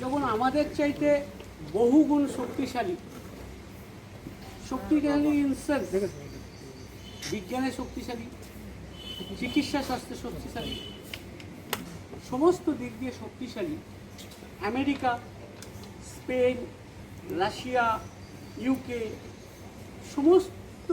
যখন আমাদের চাইতে বহুগুণ শক্তিশালী ইনসেন্স বিজ্ঞানে শক্তিশালী, চিকিৎসা শাস্ত্রে শক্তিশালী, সমস্ত দিক দিয়ে শক্তিশালী আমেরিকা, স্পেন, রাশিয়া, ইউকে সমস্ত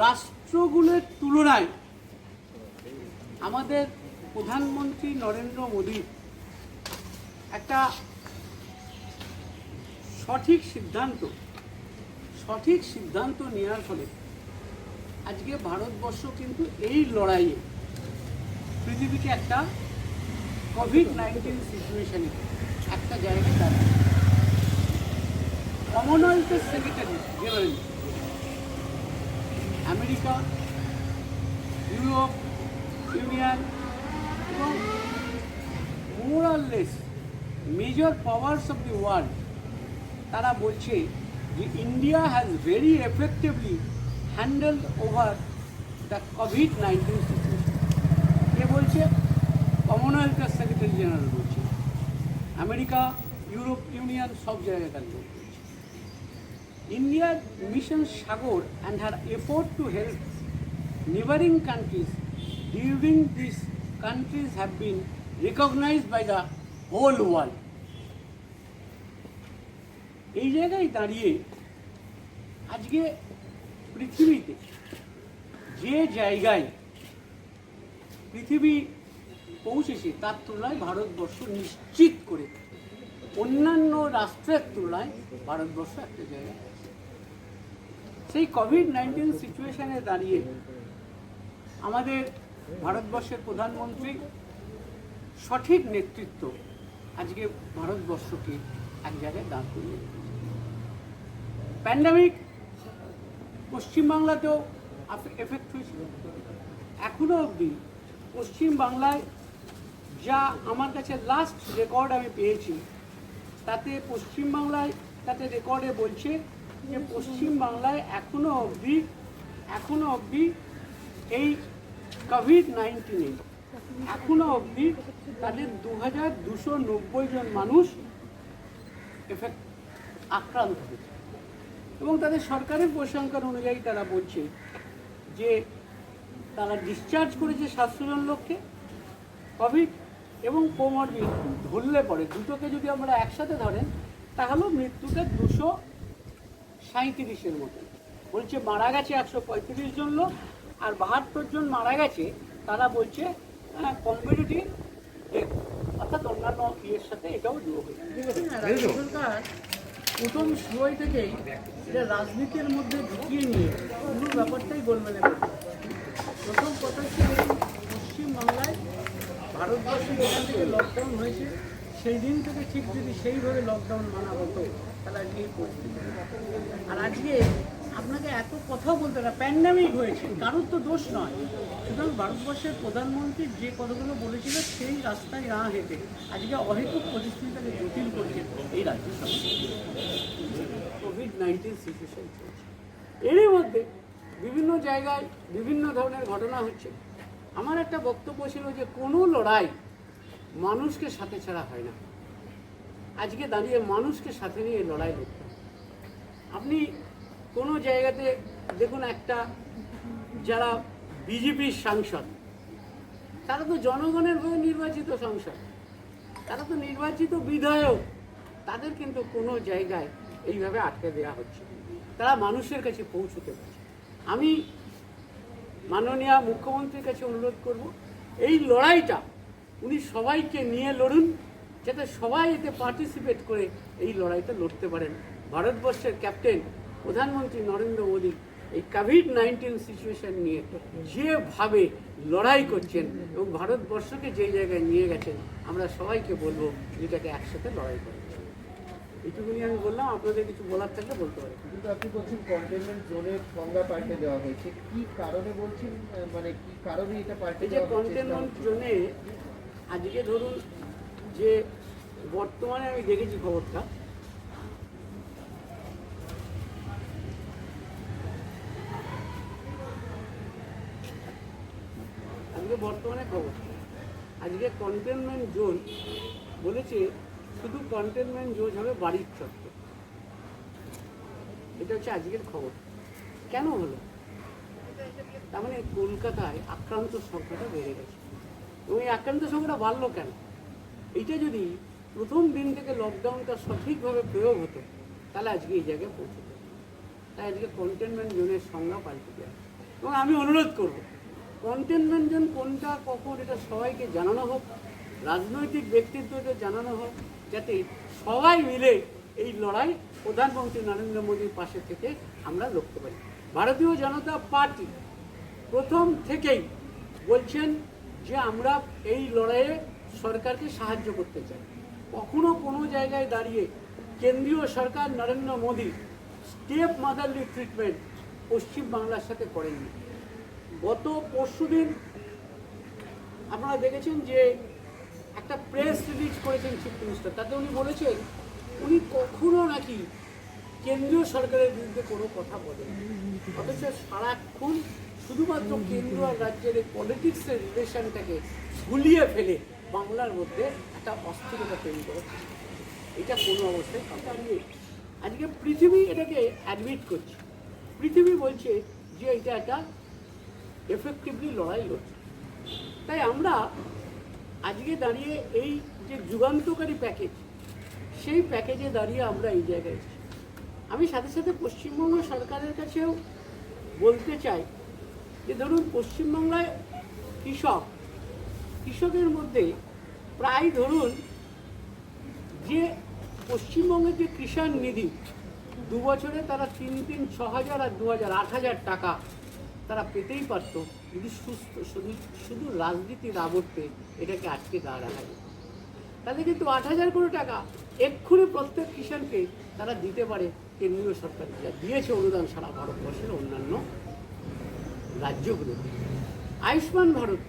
রাষ্ট্রগুলোর তুলনায় আমাদের প্রধানমন্ত্রী নরেন্দ্র মোদী একটা সঠিক সিদ্ধান্ত নেওয়ার ফলে আজকে ভারতবর্ষ কিন্তু এই লড়াইয়ে পৃথিবীকে একটা কোভিড-19 সিচুয়েশনে একটা জায়গায় দাঁড়ায়। কমনওয়েলথের secretary general America, Europe union এবং more or less major powers of the world তারা বলছে যে India has very effectively handled over the কোভিড-19 সিচুয়েশন। কে বলছে? কমনওয়েলথের সেক্রেটারি জেনারেল বলছে। আমেরিকা, ইউরোপ ইউনিয়ন সব জায়গায় কাজ করছে। India's mission Sagar and her effort to help neighboring countries during these countries have been recognized by the whole world. এই জায়গায় দাঁড়িয়ে আজকে পৃথিবীতে যে জায়গায় পৃথিবী পৌঁছেছে তার তুলনায় ভারতবর্ষ নিশ্চিত করে অন্যান্য রাষ্ট্রের তুলনায় ভারতবর্ষ একটা জায়গায় সেই কোভিড-19 সিচুয়েশনে দাঁড়িয়ে আমাদের ভারতবর্ষের প্রধানমন্ত্রী সঠিক নেতৃত্ব আজকে ভারতবর্ষকে এক জায়গায় দাঁড় করিয়ে প্যান্ডামিক পশ্চিমবাংলাতেও এফেক্ট হয়েছিল। এখনো অবধি পশ্চিমবাংলায় যা আমার কাছে লাস্ট রেকর্ড আমি পেয়েছি তাতে পশ্চিমবাংলায় রেকর্ডে বলছে যে পশ্চিমবাংলায় এখনো অবধি এই কোভিড-19 এখনো অবধি তাদের 2290 জন মানুষ আক্রান্ত হয়েছে এবং তাদের সরকারের পরিসংখ্যান অনুযায়ী তারা বলছে যে তারা ডিসচার্জ করেছে 700 জন লোককে। কোভিড এবং কোমরবিড ধরলে পরে দুটোকে যদি আমরা একসাথে ধরেন তাহলেও মৃত্যুটা 237-এর মতো বলছে। মারা গেছে 135 জন লোক আর 72 জন মারা গেছে তারা বলছে কম্পিটিটিভ ডেথ, অর্থাৎ অন্যান্য ইয়ের সাথে এটাও যোগ হয়েছে। সরকার প্রথম সময় থেকেই এটা রাজনীতির মধ্যে ঢুকিয়ে নিয়ে পুরো ব্যাপারটাই গোলমেলে প্রথম কথা হচ্ছে পশ্চিমবাংলায় ভারতবর্ষে যেখান থেকে লকডাউন হয়েছে সেই দিন থেকে ঠিক যদি সেইভাবে লকডাউন মানা হতো তাহলে আজকে এই পরিস্থিতি। আর আজকে আপনাকে এত কথাও বলতে না, প্যান্ডামিক হয়েছে, কারোর তো দোষ নয়। সুতরাং ভারতবর্ষের প্রধানমন্ত্রী যে কথাগুলো বলেছিল সেই রাস্তায় না হেঁটে আজকে অহেতুক পরিস্থিতিটাকে জটিল করছে এই রাজ্য সরকার। কোভিড-19 সিচুয়েশন চলছে, এরই মধ্যে বিভিন্ন জায়গায় বিভিন্ন ধরনের ঘটনা হচ্ছে। আমার একটা বক্তব্য ছিল যে কোনো লড়াই মানুষকে সাথে ছাড়া হয় না। আজকে দাঁড়িয়ে মানুষকে সাথে নিয়ে লড়াই করতে হয়। আপনি কোনো জায়গাতে দেখুন একটা যারা বিজেপির সাংসদ তারা তো জনগণের হয়ে নির্বাচিত সাংসদ, তারা তো নির্বাচিত বিধায়ক, তাদের কিন্তু কোনো জায়গায় এইভাবে আটকে দেওয়া হচ্ছে, তারা মানুষের কাছে পৌঁছতে পারছে। আমি মাননীয় মুখ্যমন্ত্রীর কাছে অনুরোধ করব এই লড়াইটা উনি সবাইকে নিয়ে লড়ুন, যাতে সবাই এতে পার্টিসিপেট করে এই লড়াইটা লড়তে পারেন। ভারতবর্ষের ক্যাপ্টেন প্রধানমন্ত্রী নরেন্দ্র মোদী এই কোভিড-19 সিচুয়েশন নিয়ে যেভাবে লড়াই করছেন এবং ভারতবর্ষকে যে জায়গায় নিয়ে গেছেন, আমরা সবাইকে বলবো এটাকে একসাথে লড়াই করেন। এইটুকুনি আমি বললাম, আপনাদের কিছু বলার থাকলে বলতে পারেন। কিন্তু আপনি বলছেন কন্টেনমেন্ট জোনের সংজ্ঞা পাল্টে দেওয়া হয়েছে, কি কারণে বলছেন? মানে কি কারণে এটা পাল্টে দেওয়া হয়েছে? কন্টেনমেন্ট জোনে আজকে ধরুন যে বর্তমানে আমি দেখেছি খবরটা, আজকে বর্তমানে খবর আজকে কন্টেনমেন্ট জোন বলেছে শুধু কন্টেনমেন্ট জোন হবে বাড়ির চত্বর। এটা হচ্ছে আজকের খবর। কেন হলো? তার মানে কলকাতায় আক্রান্ত সংখ্যাটা বেড়ে গেছে। এবং এই আক্রান্ত সংখ্যাটা বাড়লো কেন? এইটা যদি প্রথম দিন থেকে লকডাউনটা সঠিকভাবে প্রয়োগ হতো তাহলে আজকে এই জায়গায় পৌঁছতো। তাই আজকে কন্টেনমেন্ট জোনের সংজ্ঞা পাল্টে দেওয়া। এবং আমি অনুরোধ করব, কন্টেনমেন্ট জোন কোনটা কখন এটা সবাইকে জানানো হোক, রাজনৈতিক ব্যক্তিত্বকে জানানো হোক, যাতে সবাই মিলে এই লড়াই প্রধানমন্ত্রী নরেন্দ্র মোদীর পাশে থেকে আমরা লড়তে পারি। ভারতীয় জনতা পার্টি প্রথম থেকেই বলছেন যে আমরা এই লড়াইয়ে সরকারকে সাহায্য করতে চাই। কখনো কোনো জায়গায় দাঁড়িয়ে কেন্দ্রীয় সরকার Narendra Modi step motherly treatment পশ্চিমবাংলার সাথে করেননি। গত পরশুদিন আপনারা দেখেছেন যে একটা প্রেস রিলিজ করেছেন চিফ মিনিস্টার, তাতে উনি বলেছেন উনি কখনো নাকি কেন্দ্রীয় সরকারের বিরুদ্ধে কোনো কথা বলেন, অথচ সারাক্ষণ শুধুমাত্র কেন্দ্র আর রাজ্যের এই পলিটিক্সের রিলেশনটাকে গুলিয়ে ফেলে বাংলার মধ্যে একটা অস্থিরতা তৈরি করেছে। এটা কোনো অবস্থায় কথা নিয়ে আজকে পৃথিবী এটাকে অ্যাডমিট করছে। পৃথিবী বলছে যে এটা একটা এফেক্টিভলি লড়াই লড়ছে। তাই আমরা আজকে দাঁড়িয়ে এই যে যুগান্তকারী প্যাকেজ, সেই প্যাকেজে দাঁড়িয়ে আমরা এই জায়গায় এসেছি। আমি সাথে সাথে পশ্চিমবঙ্গ সরকারের কাছেও বলতে চাই যে ধরুন পশ্চিমবাংলায় কৃষকের মধ্যে প্রায় ধরুন যে পশ্চিমবঙ্গের যে কিষাণ নিধি 2 বছরে তারা 6,000 আর 2,000 8,000 টাকা তারা পেতেই পারত যদি শুধু রাজনীতির আবর্তে এটাকে আটকে রাখা যায়। তাহলে কিন্তু 8,000 কোটি টাকা এক্ষুনি প্রত্যেক কিষাণকে তারা দিতে পারে। কেন্দ্রীয় সরকার যা দিয়েছে অনুদান সারা ভারতবর্ষের অন্যান্য রাজ্যগুলোতে। আয়ুষ্মান ভারত,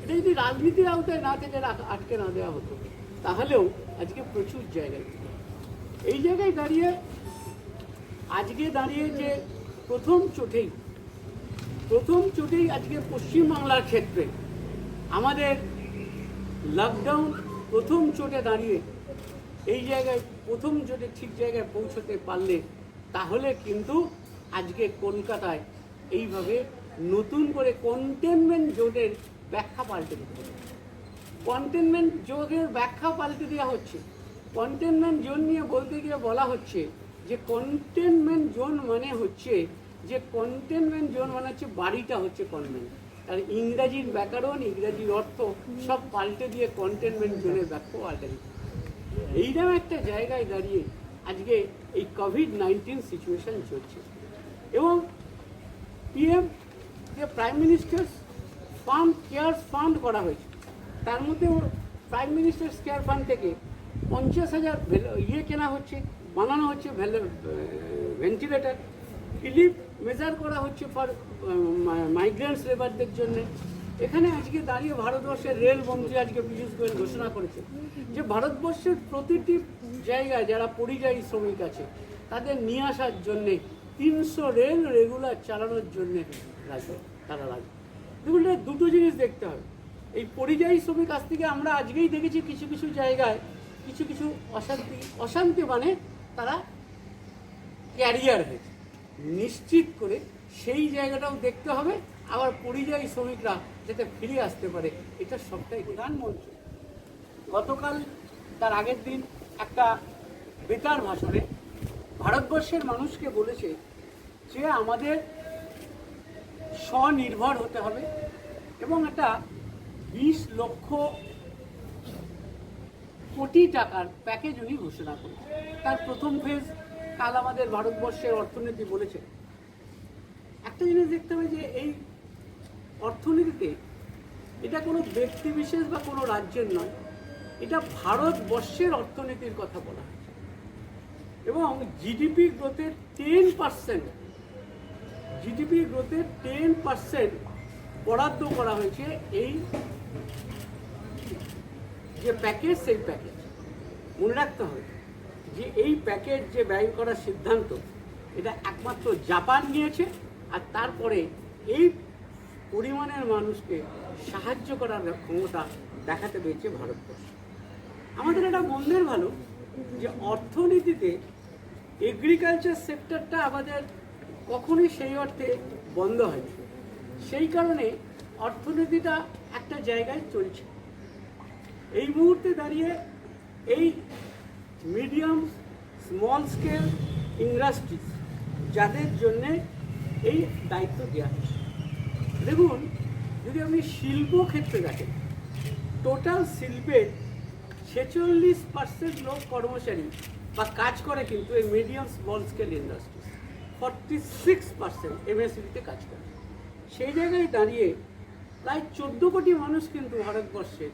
এটা যদি রাজনীতির আওতায় না থেকে আটকে না দেওয়া হতো তাহলেও আজকে প্রচুর জায়গায় এই জায়গায় দাঁড়িয়ে যে প্রথম চোটেই আজকে পশ্চিমবাংলার ক্ষেত্রে আমাদের লকডাউন প্রথম চোটে দাঁড়িয়ে এই জায়গায় প্রথম চোটে ঠিক জায়গায় পৌঁছতে পারলে তাহলে কিন্তু আজকে কলকাতায় এইভাবে নতুন করে কন্টেনমেন্ট জোনের ব্যাখ্যা পাল্টে দিতে হবে। কন্টেনমেন্ট জোনের ব্যাখ্যা পাল্টে দেওয়া হচ্ছে। কন্টেনমেন্ট জোন নিয়ে বলতে গিয়ে বলা হচ্ছে যে কন্টেনমেন্ট জোন মানে হচ্ছে বাড়িটা হচ্ছে কনভেন্ট। আর ইংরাজির ব্যাকরণ, ইংরাজির অর্থ সব পাল্টে দিয়ে কন্টেনমেন্ট জোনের ব্যাখ্যা পাল্টে দিচ্ছে। এইরকম একটা জায়গায় দাঁড়িয়ে আজকে এই কোভিড-19 সিচুয়েশন চলছে এবং পিএম যে প্রাইম মিনিস্টার্স কেয়ার ফান্ড করা হয়েছে, তার মধ্যে প্রাইম মিনিস্টার্স কেয়ার ফান্ড থেকে 50,000 কেনা হচ্ছে, বানানো হচ্ছে ভেন্টিলেটার, রিলিফ মেজার করা হচ্ছে ফর মাইগ্রেন্টস লেবারদের জন্য। এখানে আজকে দাঁড়িয়ে ভারতবর্ষের রেল মন্ত্রী আজকে পীযূষ গোয়েল ঘোষণা করেছে যে ভারতবর্ষের প্রতিটি জায়গায় যারা পরিযায়ী শ্রমিক আছে তাদের নিয়ে আসার জন্যে 300 রেল রেগুলার চালানোর জন্যে তারা লাগবে। দেখুন, দুটো জিনিস দেখতে হবে। এই পরিযায়ী শ্রমিক কাছ থেকে আমরা আজকেই দেখেছি কিছু জায়গায় কিছু অশান্তি মানে তারা ক্যারিয়ার হয়েছে, নিশ্চিত করে সেই জায়গাটাও দেখতে হবে। আবার পরিযায়ী শ্রমিকরা যাতে ফিরে আসতে পারে, এটা সবটাই প্রধানমন্ত্রী গতকাল তার আগের দিন একটা বেতার ভাষণে ভারতবর্ষের মানুষকে বলেছে যে আমাদের স্বনির্ভর হতে হবে এবং একটা 20 লক্ষ কোটি টাকার প্যাকেজ উনি ঘোষণা করেছেন। তার প্রথম ফেজ কাল আমাদের ভারতবর্ষের অর্থনীতি বলেছে। একটা জিনিস দেখতে হবে যে এই অর্থনীতিতে এটা কোনো ব্যক্তি বিশেষ বা কোনো রাজ্যের নয়, এটা ভারতবর্ষের অর্থনীতির কথা বলা হয়েছে এবং জিডিপি গ্রোথের 10% বরাদ্দ করা হয়েছে এই যে প্যাকেজ, সেই প্যাকেজ মনে রাখতে হবে যে এই প্যাকেজ যে ব্যয় করার সিদ্ধান্ত এটা একমাত্র জাপান নিয়েছে, আর তারপরে এই পরিমাণের মানুষকে সাহায্য করার ক্ষমতা দেখাতে পেরেছে ভারতবর্ষ। আমাদের একটা মন্দের ভালো যে অর্থনীতিতে এগ্রিকালচার সেক্টরটা আমাদের কখনোই সেই অর্থে বন্ধ হয়নি। সেই কারণে অর্থনীতিটা একটা জায়গায় চলছে। এই মুহূর্তে দাঁড়িয়ে এই মিডিয়াম স্মল স্কেল ইন্ডাস্ট্রিজ যাদের জন্যে এই দায়িত্ব দেওয়া হয়েছে। দেখুন, যদি আপনি শিল্প ক্ষেত্রে দেখেন, টোটাল শিল্পের 46% লোক কর্মচারী বা কাজ করে কিন্তু এই মিডিয়াম স্মল স্কেল ইন্ডাস্ট্রিজ, 46% এমএসএমইতে কাজ করে। সেই জায়গায় দাঁড়িয়ে প্রায় 14 কোটি মানুষ কিন্তু ভারতবর্ষে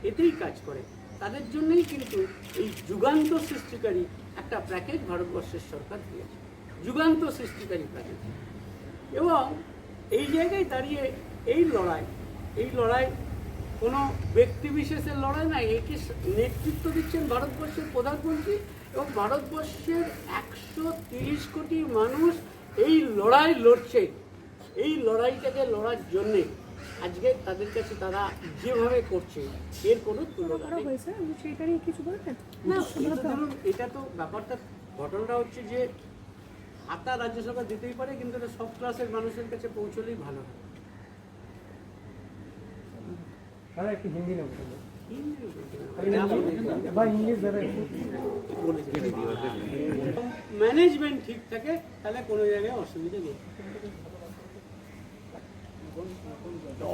এতেই কাজ করে। তাদের জন্যই কিন্তু এই যুগান্ত সৃষ্টিকারী একটা প্যাকেজ ভারতবর্ষের সরকার দিয়েছে, যুগান্ত সৃষ্টিকারী প্যাকেজ। এবং এই জায়গায় দাঁড়িয়ে এই লড়াই কোনো ব্যক্তি বিশেষের লড়াই নাই, একে নেতৃত্ব দিচ্ছেন ভারতবর্ষের প্রধানমন্ত্রী এবং ভারতবর্ষের 130 কোটি মানুষ এই লড়াই লড়ছে। এই লড়াইটাকে লড়ার জন্যে আজকে তাদের কাছে তারা যেভাবে করছে এর কোনো তুলনা নেই। না, ধরুন এটা তো ব্যাপারটা, ঘটনাটা হচ্ছে যে আতা রাজ্য সরকার দিতেই পারে, কিন্তু এটা সব ক্লাসের মানুষের কাছে পৌঁছলেই ভালো হয়। ম্যানেজমেন্ট ঠিক থাকে তাহলে কোনো জায়গায় অসুবিধা নেই।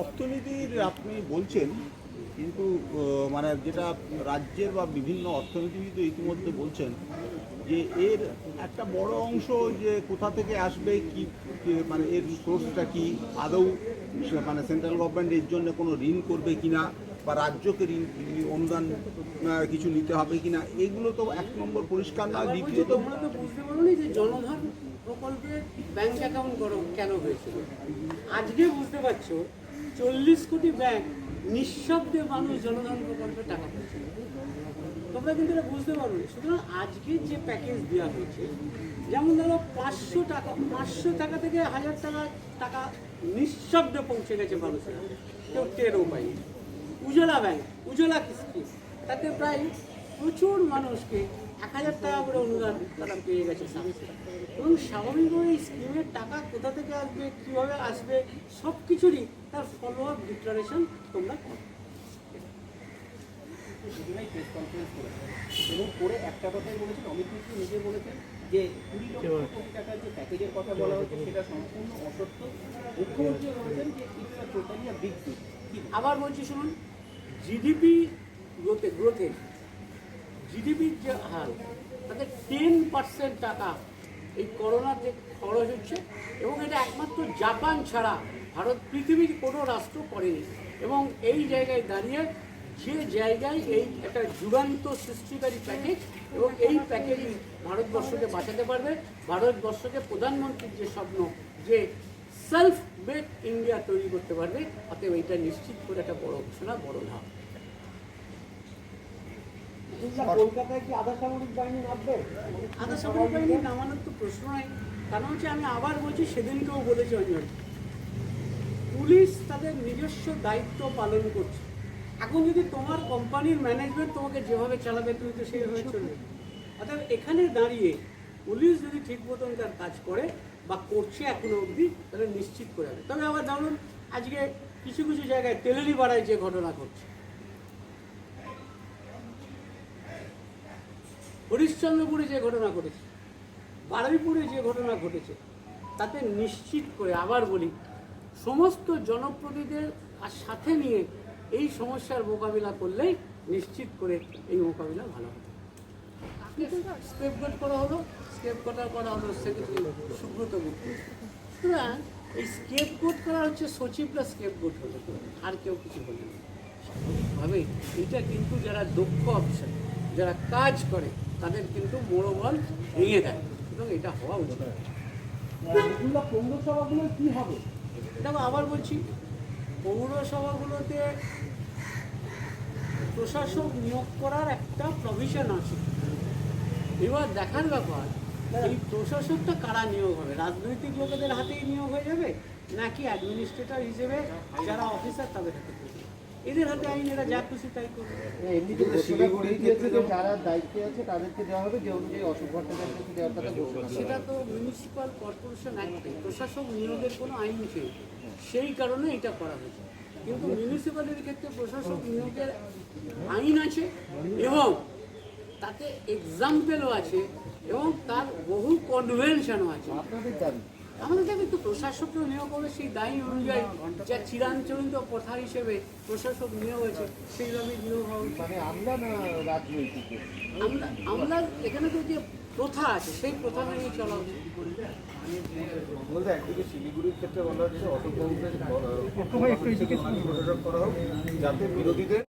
অর্থনীতির আপনি বলছেন, কিন্তু মানে যেটা রাজ্যের বা বিভিন্ন অর্থনীতিবিদ ইতিমধ্যে বলছেন যে এর একটা বড় অংশ যে কোথা থেকে আসবে, কি মানে এর সোর্সটা কি, আদৌ মানে সেন্ট্রাল গভর্নমেন্ট এর জন্য কোনো ঋণ করবে কিনা বা রাজ্যকে ঋণ অনুদান কিছু নিতে হবে কিনা, এগুলো তো এক নম্বর পরিষ্কার নয়। দ্বিতীয়ত তোমরা তো বুঝতে পারোনি যে জনধন প্রকল্পে ব্যাংক অ্যাকাউন্ট কেন হয়েছিল। আজকে বুঝতে পারছো 40 কোটি ব্যাংক নিঃশব্দে মানুষ জনধন প্রকল্পে টাকা পাচ্ছে। তোমরা কিন্তু এটা বুঝতে পারো। সুতরাং আজকে যে প্যাকেজ দেওয়া হয়েছে, যেমন ধরো 500 টাকা থেকে 1000 টাকা নিঃশব্দে পৌঁছে গেছে মানুষের, কেউ টেরও পায়নি। উজ্জ্বলা ব্যাংক, উজ্জ্বলা স্কিম, তাতে প্রায় প্রচুর মানুষকে 1000 টাকা করে অনুদান তারা পেয়ে গেছে। এবং স্বাভাবিকভাবে এই স্কিমের টাকা কোথা থেকে আসবে, কীভাবে আসবে, সব কিছুরই তার ফলো আপ ডিক্লারেশন তোমরা করো। প্রেস কনফারেন্স করেছেন এবং করে একটা কথাই বলেছেন, অমিত মিত্র নিজে বলেছেন যে 20 লক্ষ কোটি টাকার যে প্যাকেজের কথা বলা হচ্ছে সেটা সম্পূর্ণ অসত্য। মুখ্যমন্ত্রী বলেছেন যে it's a totally a big deal. আবার বলছি শুনুন, জিডিপি গ্রোথের জিডিপির যে হার, তাতে 10% টাকা এই করোনাতে খরচ হচ্ছে এবং এটা একমাত্র জাপান ছাড়া ভারত পৃথিবীর কোনো রাষ্ট্র করেনি। এবং এই জায়গায় দাঁড়িয়ে যে জায়গায় এই একটা যুগান্ত সৃষ্টিকারী প্যাকেজ, এবং এই প্যাকেজই ভারতবর্ষকে বাঁচাতে পারবে। ভারতবর্ষকে প্রধানমন্ত্রীর যে স্বপ্ন যে সেলফ মেড ইন্ডিয়া তৈরি করতে পারবে, অতএব এইটা নিশ্চিত করে একটা বড় ঘোষণা, বড় ধাপ। কলকাতায় কি আধা সামরিক বাহিনী নামবে? আধা সামরিক বাহিনী নামানোর তো প্রশ্ন নাই। কারণ হচ্ছে, আমি আবার বলছি, সেদিনকেও বলেছি অঞ্জন, পুলিশ তাদের নিজস্ব দায়িত্ব পালন করছে। এখন যদি তোমার কোম্পানির ম্যানেজমেন্ট তোমাকে যেভাবে চালাবে, তুমি তো সেইভাবে চলবে। অর্থাৎ এখানে দাঁড়িয়ে পুলিশ যদি ঠিক মতন তার কাজ করে বা করছে এখনো অবধি, তাহলে নিশ্চিত করে হবে। তবে আবার ধরুন, আজকে কিছু কিছু জায়গায় তেলেলি পাড়ায় যে ঘটনা ঘটছে, হরিশ্চন্দ্রপুরে যে ঘটনা ঘটেছে, বারুইপুরে যে ঘটনা ঘটেছে, তাতে নিশ্চিত করে আবার বলি, সমস্ত জনপ্রতিনিধিদের সাথে নিয়ে এই সমস্যার মোকাবিলা করলেই নিশ্চিত করে এই মোকাবিলা ভালো হবে। স্কেপগোট করা হলো সেক্রেটারি সুব্রত গুপ্ত। সুতরাং এই স্কেপগোট করা হচ্ছে সচিবরা স্কেপগোট হলো, আর কেউ কিছু বলে না। স্বাভাবিকভাবে এটা কিন্তু যারা দক্ষ অফিসার, যারা কাজ করে, তাদের কিন্তু মনোবল ভেঙে দেয়, এবং এটা হওয়া উচিত। পৌরসভাগুলো কি হবে? দেখো, আবার বলছি, পৌরসভাগুলোতে প্রশাসক নিয়োগ করার একটা প্রভিশন আছে। এবার দেখার ব্যাপার, এই প্রশাসকটা কারা নিয়োগ হবে, রাজনৈতিক লোকেদের হাতেই নিয়োগ হয়ে যাবে, নাকি অ্যাডমিনিস্ট্রেটর হিসেবে যারা অফিসার তাদের হাতে? এদের হাতে আইন, এরা যা খুশি তাই করবে। এমনিতে ঘোষণা করে দিয়েছে যে যারা দায়িত্বে আছে তাদেরকে দেওয়া হবে, যে অনুযায়ী অশোক ভট্টাচার্যকে দেওয়ার কথা ঘোষণা করা সেটা তো মিউনিসিপ্যাল কর্পোরেশন অ্যাক্টে প্রশাসক নিয়োগের কোনো আইন নেই, সেই কারণে এটা করা হয়েছে। কিন্তু মিউনিসিপ্যালিটির ক্ষেত্রে প্রশাসক নিয়োগের আইন আছে এবং তাতে এক্সাম্পলও আছে এবং তার বহু কনভেনশনও আছে। আপনাদের দাবি। আমাদের দাবি তো প্রশাসককে নিয়োগ হবে সেই দায়ী অনুযায়ী, যা চিরাচরিত প্রথা হিসেবে প্রশাসক নিয়োগ আছে সেইভাবে নিয়োগ হওয়া উচিত। মানে আমরা না রাজনৈতিক? আমরা এখানে তো যে প্রথা আছে সেই প্রথা মেনে চলা উচিত। বলতে একদিকে শিলিগুড়ির ক্ষেত্রে বলা হচ্ছে অশোকবাবুকে প্রশাসক করা হোক যাতে বিরোধীদের